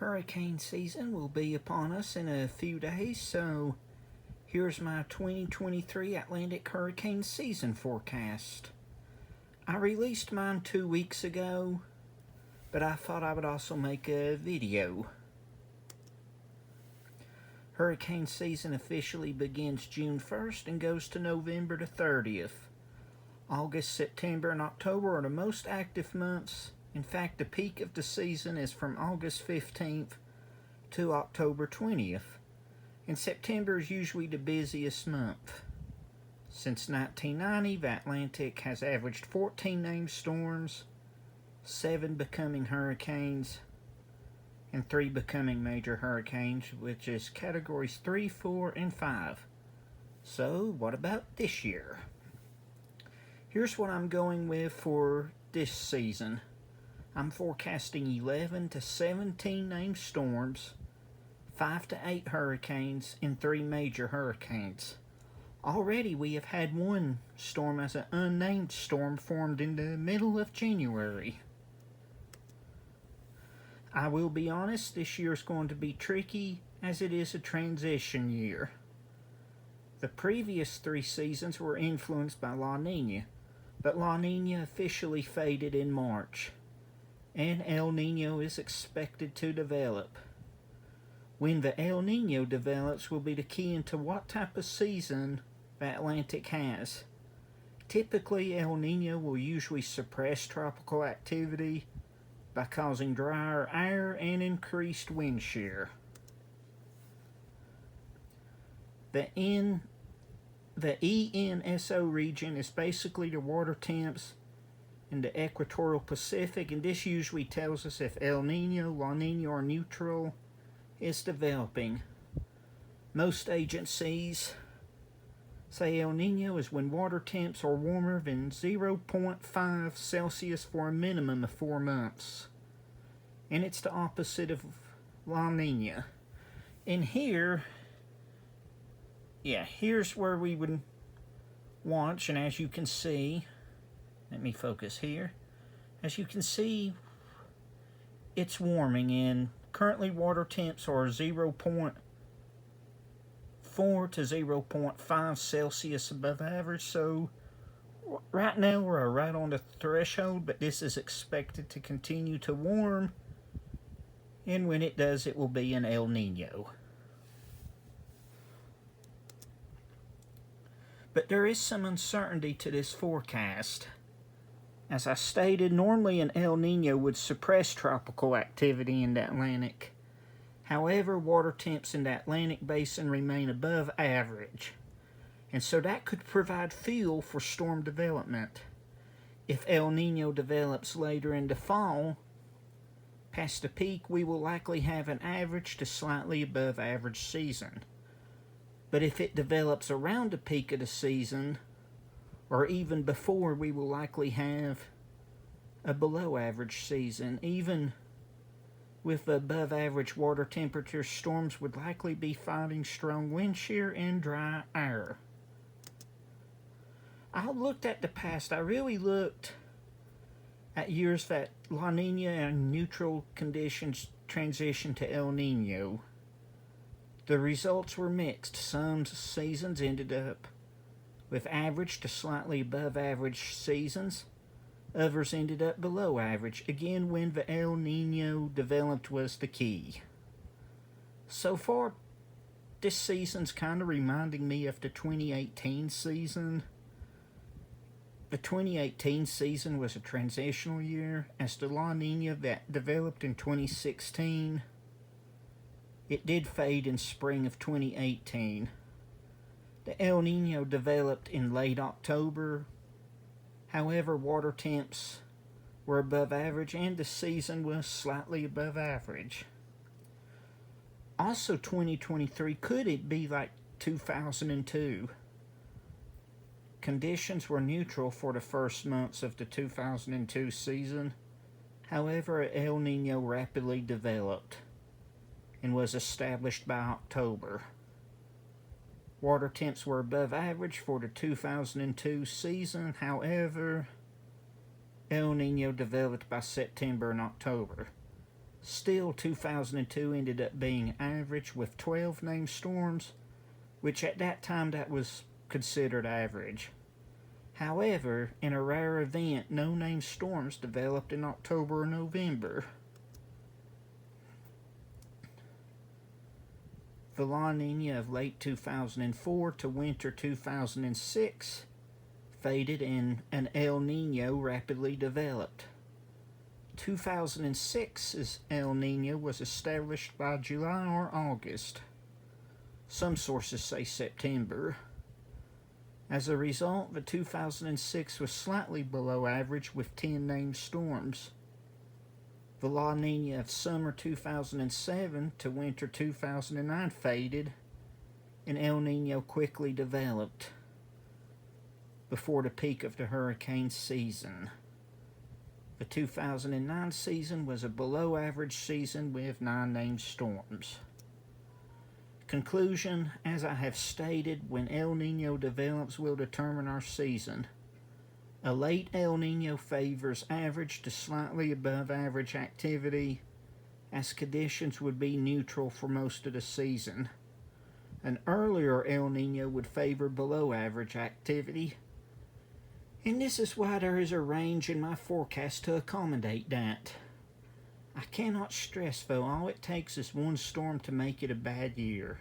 Hurricane season will be upon us in a few days, so here's my 2023 Atlantic hurricane season forecast. I released mine 2 weeks ago, but I thought I would also make a video. Hurricane season officially begins June 1st and goes to November the 30th. August, September, and October are the most active months. In fact, the peak of the season is from August 15th to October 20th, and September is usually the busiest month. Since 1990, the Atlantic has averaged 14 named storms, 7 becoming hurricanes, and 3 becoming major hurricanes, which is categories 3, 4, and 5. So, what about this year? Here's what I'm going with for this season. I'm forecasting 11 to 17 named storms, 5 to 8 hurricanes, and 3 major hurricanes. Already we have had one storm as an unnamed storm formed in the middle of January. I will be honest, this year is going to be tricky as it is a transition year. The previous 3 seasons were influenced by La Nina, but La Nina officially faded in March, and El Nino is expected to develop. When the El Nino develops will be the key into what type of season the Atlantic has. Typically, El Nino will usually suppress tropical activity by causing drier air and increased wind shear. The ENSO region is basically the water temps in the equatorial Pacific, and this usually tells us if El Nino, La Nina, or neutral is developing. Most agencies say El Nino is when water temps are warmer than 0.5 Celsius for a minimum of 4 months. And it's the opposite of La Nina. And here's where we would watch, and as you can see, let me focus here. As you can see, it's warming, and currently water temps are 0.4 to 0.5 Celsius above average, so right now we're right on the threshold, but this is expected to continue to warm, and when it does, it will be an El Nino. But there is some uncertainty to this forecast. As I stated, normally an El Nino would suppress tropical activity in the Atlantic. However, water temps in the Atlantic basin remain above average, and so that could provide fuel for storm development. If El Nino develops later in the fall, past the peak, we will likely have an average to slightly above average season. But if it develops around the peak of the season, or even before, we will likely have a below average season. Even with above average water temperature, storms would likely be fighting strong wind shear and dry air. I looked at the past. I really looked at years that La Nina and neutral conditions transitioned to El Nino. The results were mixed. Some seasons ended up with average to slightly above average seasons. Others ended up below average. Again, when the El Nino developed was the key. So far, this season's kind of reminding me of the 2018 season. The 2018 season was a transitional year, as the La Nina that developed in 2016, it did fade in spring of 2018. The El Nino developed in late October. However, water temps were above average and the season was slightly above average. Also, 2023, could it be like 2002? Conditions were neutral for the first months of the 2002 season. However, El Nino rapidly developed and was established by October. Water temps were above average for the 2002 season. However, El Nino developed by September and October. Still, 2002 ended up being average with 12 named storms, which at that time that was considered average. However, in a rare event, no named storms developed in October or November. The La Nina of late 2004 to winter 2006 faded and an El Nino rapidly developed. 2006's El Nino was established by July or August. Some sources say September. As a result, the 2006 was slightly below average with 10 named storms. The La Nina of summer 2007 to winter 2009 faded, and El Nino quickly developed before the peak of the hurricane season. The 2009 season was a below average season with 9 named storms. Conclusion, as I have stated, when El Nino develops will determine our season. A late El Nino favors average to slightly above average activity, as conditions would be neutral for most of the season. An earlier El Nino would favor below average activity, and this is why there is a range in my forecast to accommodate that. I cannot stress, though, all it takes is one storm to make it a bad year.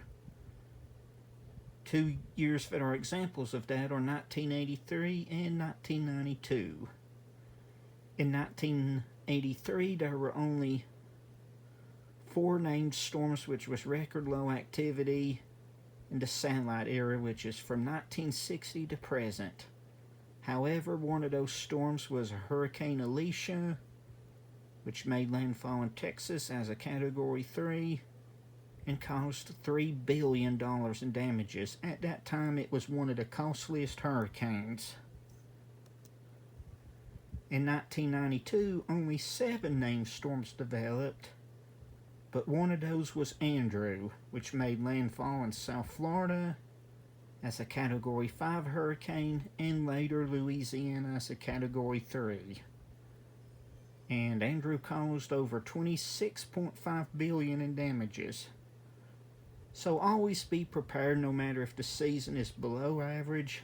2 years that are examples of that are 1983 and 1992. In 1983, there were only 4 named storms, which was record low activity in the satellite era, which is from 1960 to present. However, one of those storms was Hurricane Alicia, which made landfall in Texas as a Category 3 and caused $3 billion in damages. At that time, it was one of the costliest hurricanes. In 1992, only 7 named storms developed, but one of those was Andrew, which made landfall in South Florida as a Category 5 hurricane, and later Louisiana as a Category 3. And Andrew caused over $26.5 billion in damages. So always be prepared no matter if the season is below average,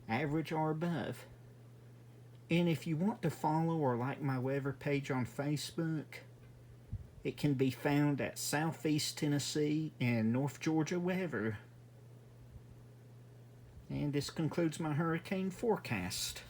average or above. And if you want to follow or like my weather page on Facebook, it can be found at Southeast Tennessee and North Georgia Weather. And this concludes my hurricane forecast.